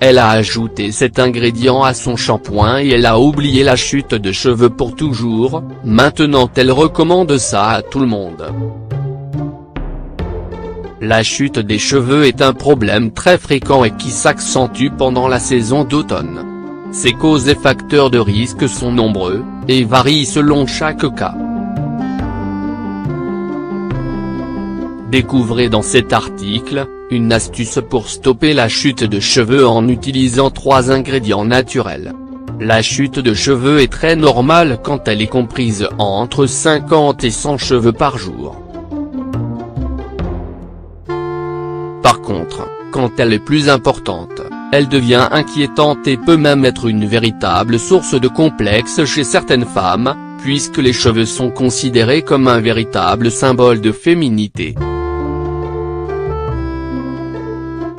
Elle a ajouté cet ingrédient à son shampoing et elle a oublié la chute de cheveux pour toujours. Maintenant elle recommande ça à tout le monde. La chute des cheveux est un problème très fréquent et qui s'accentue pendant la saison d'automne. Ses causes et facteurs de risque sont nombreux, et varient selon chaque cas. Découvrez dans cet article, une astuce pour stopper la chute de cheveux en utilisant 3 ingrédients naturels. La chute de cheveux est très normale quand elle est comprise entre 50 et 100 cheveux par jour. Par contre, quand elle est plus importante, elle devient inquiétante et peut même être une véritable source de complexe chez certaines femmes, puisque les cheveux sont considérés comme un véritable symbole de féminité.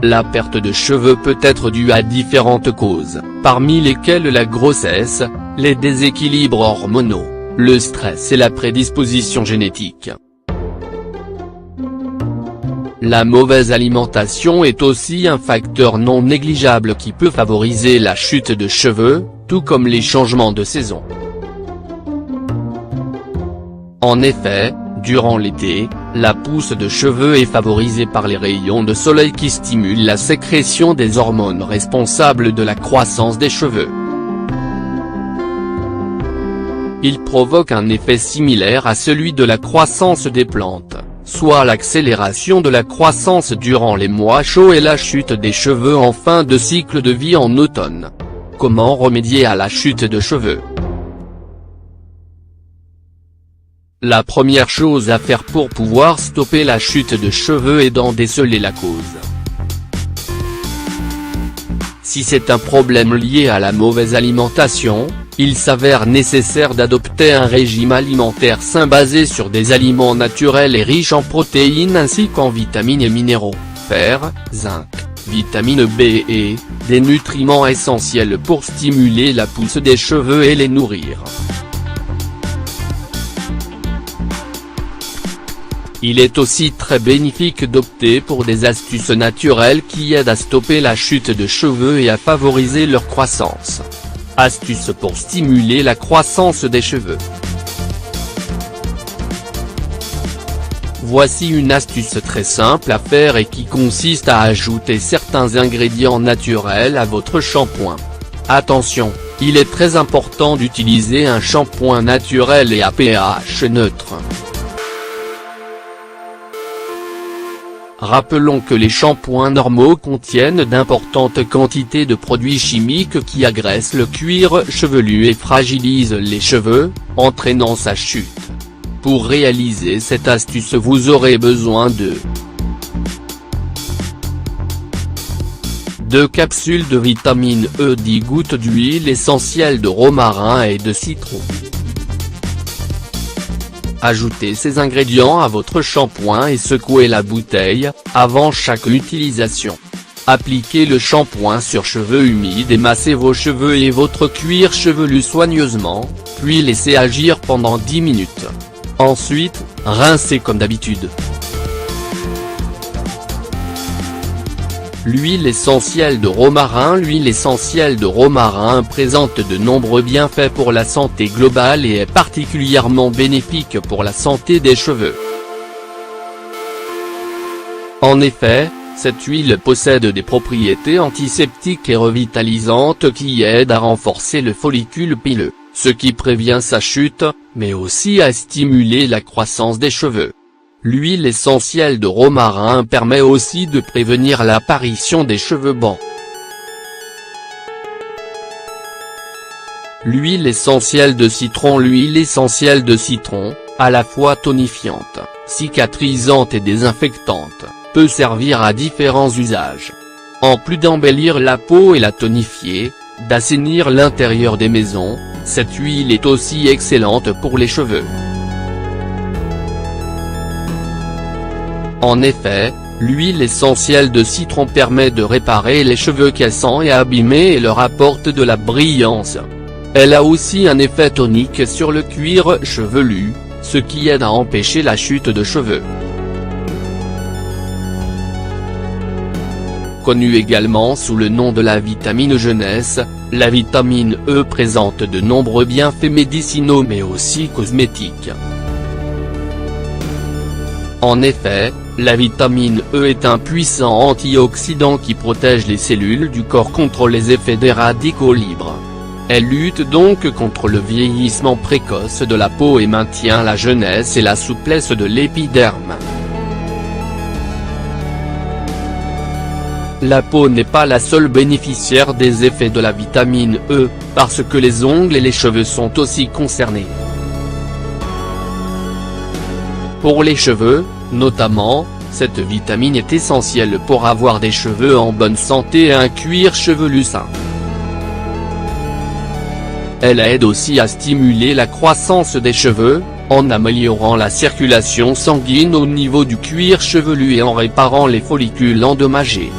La perte de cheveux peut être due à différentes causes, parmi lesquelles la grossesse, les déséquilibres hormonaux, le stress et la prédisposition génétique. La mauvaise alimentation est aussi un facteur non négligeable qui peut favoriser la chute de cheveux, tout comme les changements de saison. En effet, durant l'été, la pousse de cheveux est favorisée par les rayons de soleil qui stimulent la sécrétion des hormones responsables de la croissance des cheveux. Il provoque un effet similaire à celui de la croissance des plantes, soit l'accélération de la croissance durant les mois chauds et la chute des cheveux en fin de cycle de vie en automne. Comment remédier à la chute de cheveux? La première chose à faire pour pouvoir stopper la chute de cheveux est d'en déceler la cause. Si c'est un problème lié à la mauvaise alimentation, il s'avère nécessaire d'adopter un régime alimentaire sain basé sur des aliments naturels et riches en protéines ainsi qu'en vitamines et minéraux, fer, zinc, vitamine B et, des nutriments essentiels pour stimuler la pousse des cheveux et les nourrir. Il est aussi très bénéfique d'opter pour des astuces naturelles qui aident à stopper la chute de cheveux et à favoriser leur croissance. Astuces pour stimuler la croissance des cheveux. Voici une astuce très simple à faire et qui consiste à ajouter certains ingrédients naturels à votre shampoing. Attention, il est très important d'utiliser un shampoing naturel et à pH neutre. Rappelons que les shampoings normaux contiennent d'importantes quantités de produits chimiques qui agressent le cuir chevelu et fragilisent les cheveux, entraînant sa chute. Pour réaliser cette astuce vous aurez besoin de 2 capsules de vitamine E, 10 gouttes d'huile essentielle de romarin et de citron. Ajoutez ces ingrédients à votre shampoing et secouez la bouteille, avant chaque utilisation. Appliquez le shampoing sur cheveux humides et massez vos cheveux et votre cuir chevelu soigneusement, puis laissez agir pendant 10 minutes. Ensuite, rincez comme d'habitude. L'huile essentielle de romarin. L'huile essentielle de romarin présente de nombreux bienfaits pour la santé globale et est particulièrement bénéfique pour la santé des cheveux. En effet, cette huile possède des propriétés antiseptiques et revitalisantes qui aident à renforcer le follicule pileux, ce qui prévient sa chute, mais aussi à stimuler la croissance des cheveux. L'huile essentielle de romarin permet aussi de prévenir l'apparition des cheveux blancs. L'huile essentielle de citron. L'huile essentielle de citron, à la fois tonifiante, cicatrisante et désinfectante, peut servir à différents usages. En plus d'embellir la peau et la tonifier, d'assainir l'intérieur des maisons, cette huile est aussi excellente pour les cheveux. En effet, l'huile essentielle de citron permet de réparer les cheveux cassants et abîmés et leur apporte de la brillance. Elle a aussi un effet tonique sur le cuir chevelu, ce qui aide à empêcher la chute de cheveux. Connue également sous le nom de la vitamine jeunesse, la vitamine E présente de nombreux bienfaits médicinaux mais aussi cosmétiques. En effet, la vitamine E est un puissant antioxydant qui protège les cellules du corps contre les effets des radicaux libres. Elle lutte donc contre le vieillissement précoce de la peau et maintient la jeunesse et la souplesse de l'épiderme. La peau n'est pas la seule bénéficiaire des effets de la vitamine E, parce que les ongles et les cheveux sont aussi concernés. Pour les cheveux, notamment, cette vitamine est essentielle pour avoir des cheveux en bonne santé et un cuir chevelu sain. Elle aide aussi à stimuler la croissance des cheveux, en améliorant la circulation sanguine au niveau du cuir chevelu et en réparant les follicules endommagés.